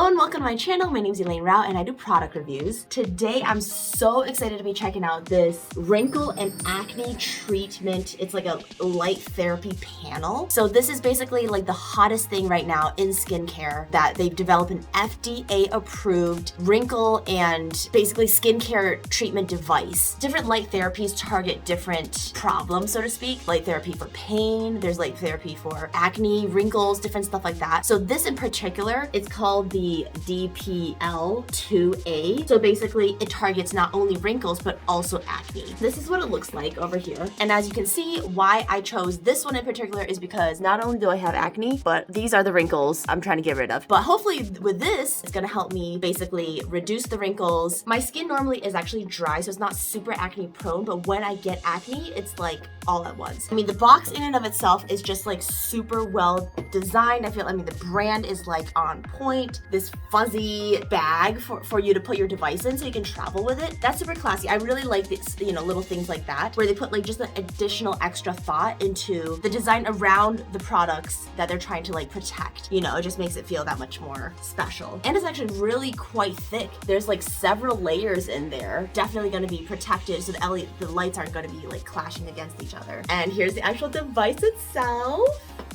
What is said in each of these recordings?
Hello and welcome to my channel. My name is Elaine Rau and I do product reviews. Today I'm so excited to be checking out this wrinkle and acne treatment. It's like a light therapy panel. So this is basically like the hottest thing right now in skincare, that they've developed an FDA approved wrinkle and basically skincare treatment device. Different light therapies target different problems, so to speak. Light therapy for pain, there's light therapy for acne, wrinkles, different stuff like that. So this in particular, it's called the DPL2A. So basically it targets not only wrinkles, but also acne. This is what it looks like over here. And as you can see, why I chose this one in particular is because not only do I have acne, but these are the wrinkles I'm trying to get rid of. But hopefully with this, it's gonna help me basically reduce the wrinkles. My skin normally is actually dry, so it's not super acne prone, but when I get acne, it's like all at once. I mean, the box in and of itself is just like super well designed. the brand is like on point. This fuzzy bag for you to put your device in so you can travel with it. That's super classy. I really like this, little things like that, where they put like just an additional extra thought into the design around the products that they're trying to like protect. It just makes it feel that much more special. And it's actually really quite thick. There's like several layers in there. Definitely gonna be protected so the lights aren't gonna be like clashing against each other. And here's the actual device itself.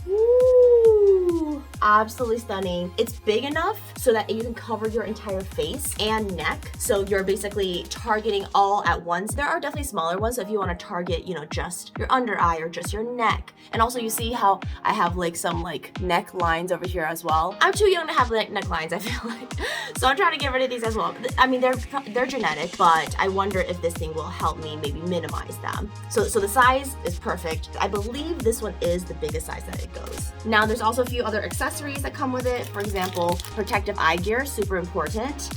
Ooh, absolutely stunning. It's big enough so that you can cover your entire face and neck. So you're basically targeting all at once. There are definitely smaller ones. So if you want to target, just your under eye or just your neck. And also you see how I have like some like neck lines over here as well. I'm too young to have like neck lines, I feel like. So I'm trying to get rid of these as well. I mean, they're genetic, but I wonder if this thing will help me maybe minimize them. So the size is perfect. I believe this one is the biggest size that it goes. Now there's also a few other accessories that come with it. For example, protective eye gear, super important.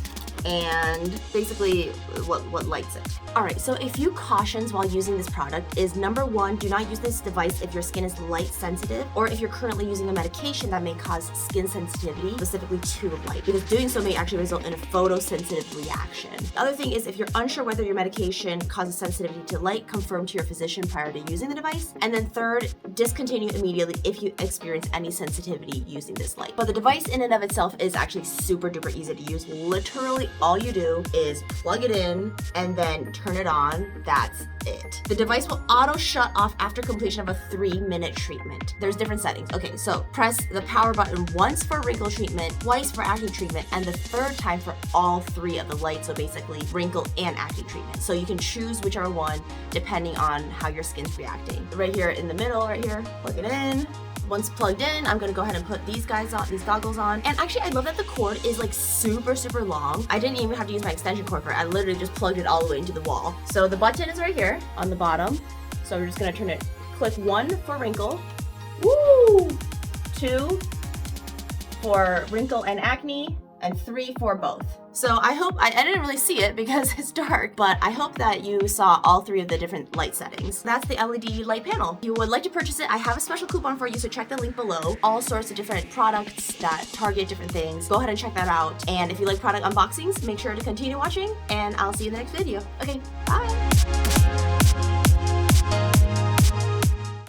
And basically what lights it. All right, so a few cautions while using this product is number one, do not use this device if your skin is light sensitive or if you're currently using a medication that may cause skin sensitivity, specifically to light, because doing so may actually result in a photosensitive reaction. The other thing is if you're unsure whether your medication causes sensitivity to light, confirm to your physician prior to using the device. And then third, discontinue immediately if you experience any sensitivity using this light. But the device in and of itself is actually super duper easy to use. Literally all you do is plug it in and then turn it on. That's it. The device will auto shut off after completion of a 3-minute treatment. There's different settings. Okay, so press the power button once for wrinkle treatment, twice for acne treatment, and the third time for all 3 of the lights. So basically wrinkle and acne treatment. So you can choose whichever one depending on how your skin's reacting. Right here in the middle, right here, plug it in. Once plugged in, I'm gonna go ahead and put these goggles on. And actually, I love that the cord is like super, super long. I didn't even have to use my extension cord for it. I literally just plugged it all the way into the wall. So the button is right here on the bottom. So we're just gonna turn it, click 1 for wrinkle, 2 for wrinkle and acne, and 3 for both. So I hope, I didn't really see it because it's dark, but I hope that you saw all 3 of the different light settings. That's the LED light panel. If you would like to purchase it, I have a special coupon for you, so check the link below. All sorts of different products that target different things. Go ahead and check that out. And if you like product unboxings, make sure to continue watching, and I'll see you in the next video. Okay, bye.